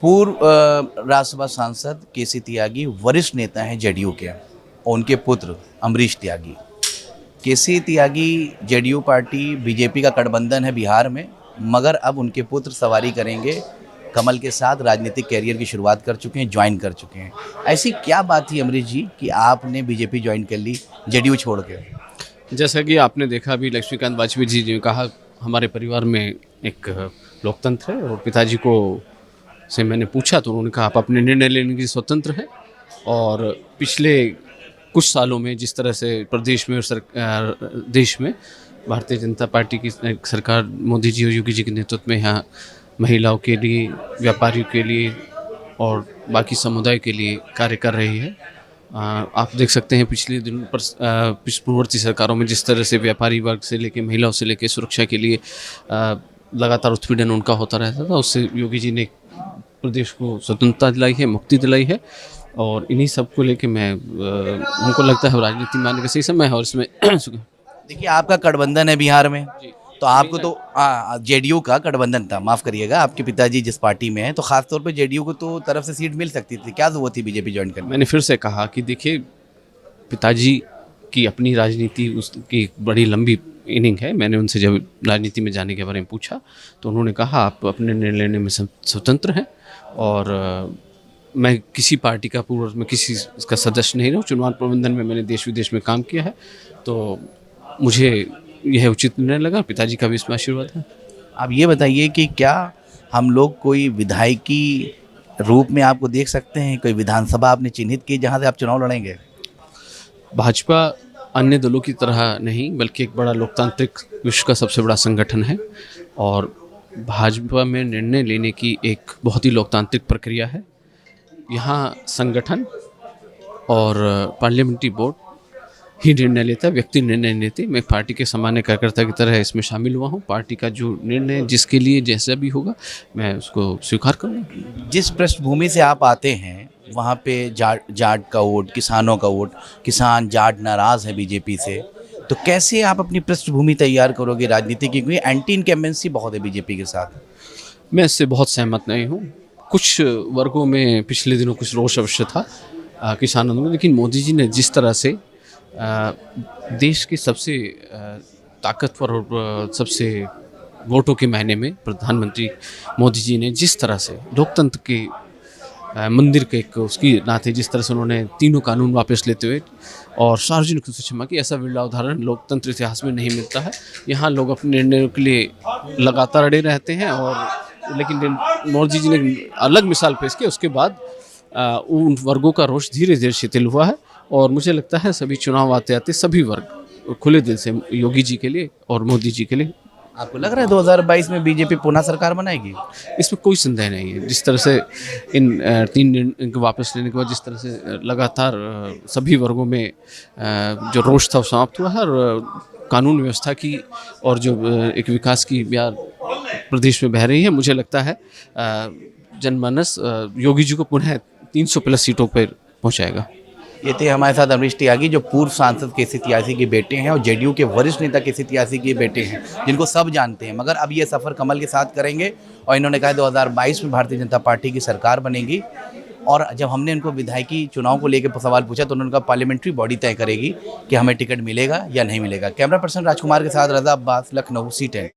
पूर्व राज्यसभा सांसद केसी त्यागी वरिष्ठ नेता हैं जेडीयू के और उनके पुत्र अमरीश त्यागी। केसी त्यागी जेडीयू पार्टी बीजेपी का गठबंधन है बिहार में, मगर अब उनके पुत्र सवारी करेंगे कमल के साथ, राजनीतिक कैरियर की शुरुआत कर चुके हैं, ज्वाइन कर चुके हैं। ऐसी क्या बात थी अमरीश जी कि आपने बीजेपी ज्वाइन कर ली जेडीयू छोड़ के? जैसा कि आपने देखा अभी लक्ष्मीकांत वाजपेयी जी ने कहा, हमारे परिवार में एक लोकतंत्र है और पिताजी को से मैंने पूछा तो उन्होंने कहा आप अपने निर्णय लेने की स्वतंत्र हैं। और पिछले कुछ सालों में जिस तरह से प्रदेश में और देश में भारतीय जनता पार्टी की सरकार मोदी जी और योगी जी के नेतृत्व में यहाँ महिलाओं के लिए, व्यापारियों के लिए और बाकी समुदाय के लिए कार्य कर रही है। आप देख सकते हैं पिछले दिनों पर पूर्ववर्ती सरकारों में जिस तरह से व्यापारी वर्ग से लेकर महिलाओं से लेकर सुरक्षा के लिए लगातार उत्पीड़न उनका होता रहता था। उससे योगी जी ने प्रदेश को स्वतंत्रता दिलाई है, मुक्ति दिलाई है। और इन्हीं सब को लेके मैं हमको लगता है राजनीति में आने का सही समय है। और इसमें देखिए, आपका गठबंधन है बिहार में, तो आपको तो जेडीयू का गठबंधन था, माफ़ करिएगा, आपके पिताजी जिस पार्टी में हैं, तो खासतौर पे जेडीयू को तो तरफ से सीट मिल सकती थी, क्या ज़रूरत थी बीजेपी ज्वाइन करने? मैंने फिर से कहा कि देखिए, पिताजी की अपनी राजनीति, उसकी एक बड़ी लंबी इनिंग है। मैंने उनसे जब राजनीति में जाने के बारे में पूछा तो उन्होंने कहा आप अपने निर्णय लेने में स्वतंत्र हैं और मैं किसी पार्टी का पूर्व में किसी का सदस्य नहीं रहा। चुनाव प्रबंधन में मैंने देश विदेश में काम किया है, तो मुझे यह उचित निर्णय लगा। पिताजी का भी इसमें आशीर्वाद है। आप ये बताइए कि क्या हम लोग कोई विधायकी रूप में आपको देख सकते हैं? कोई विधानसभा आपने चिन्हित की जहाँ से आप चुनाव लड़ेंगे? भाजपा अन्य दलों की तरह नहीं, बल्कि एक बड़ा लोकतांत्रिक विश्व का सबसे बड़ा संगठन है और भाजपा में निर्णय लेने की एक बहुत ही लोकतांत्रिक प्रक्रिया है। यहाँ संगठन और पार्लियामेंट्री बोर्ड ही निर्णय लेता है, व्यक्ति निर्णय नहीं लेते। मैं पार्टी के सामान्य कार्यकर्ता की तरह इसमें शामिल हुआ हूँ। पार्टी का जो निर्णय जिसके लिए जैसा भी होगा मैं उसको स्वीकार करूँगा। जिस पृष्ठभूमि से आप आते हैं वहाँ पे जाट का वोट, किसानों का वोट, किसान जाट नाराज़ है बीजेपी से, तो कैसे आप अपनी पृष्ठभूमि तैयार करोगे राजनीति की? क्योंकि एंटी इनकम्बेंसी बहुत है बीजेपी के साथ। मैं इससे बहुत सहमत नहीं हूँ। कुछ वर्गों में पिछले दिनों कुछ रोष अवश्य था किसान आंदोलन में, लेकिन मोदी जी ने जिस तरह से देश के सबसे ताकतवर और सबसे वोटों के महीने में प्रधानमंत्री मोदी जी ने जिस तरह से लोकतंत्र के मंदिर के एक उसकी नाते जिस तरह से उन्होंने तीनों कानून वापस लेते हुए और सार्वजनिक रूप से क्षमा की, ऐसा विरला उदाहरण लोकतंत्र इतिहास में नहीं मिलता है। यहाँ लोग अपने निर्णयों के लिए लगातार अड़े रहते हैं और लेकिन मोदी जी ने अलग मिसाल पेश की। उसके बाद उन वर्गों का रोष धीरे धीरे शिथिल हुआ है और मुझे लगता है सभी चुनाव आते आते सभी वर्ग खुले दिल से योगी जी के लिए और मोदी जी के लिए। आपको लग रहा है 2022 में बीजेपी पुनः सरकार बनाएगी? इसमें कोई संदेह नहीं है। जिस तरह से इन तीन इनको वापस लेने के बाद जिस तरह से लगातार सभी वर्गों में जो रोष था वो समाप्त हुआ है और कानून व्यवस्था की और जो एक विकास की ब्यार प्रदेश में बह रही है, मुझे लगता है जनमानस योगी जी को पुनः 300 प्लस सीटों पर पहुंचाएगा। ये थे हमारे साथ अमरीश त्यागी, जो पूर्व सांसद केसी त्यागी के बेटे हैं और जेडीयू के वरिष्ठ नेता केसी त्यागी के बेटे हैं, जिनको सब जानते हैं। मगर अब ये सफ़र कमल के साथ करेंगे और इन्होंने कहा 2022 में भारतीय जनता पार्टी की सरकार बनेगी। और जब हमने इनको विधायकी चुनाव को लेकर सवाल पूछा तो उन्होंने कहा पार्लियामेंट्री बॉडी तय करेगी कि हमें टिकट मिलेगा या नहीं मिलेगा। कैमरा पर्सन राजकुमार के साथ रजा अब्बास, लखनऊ, C10।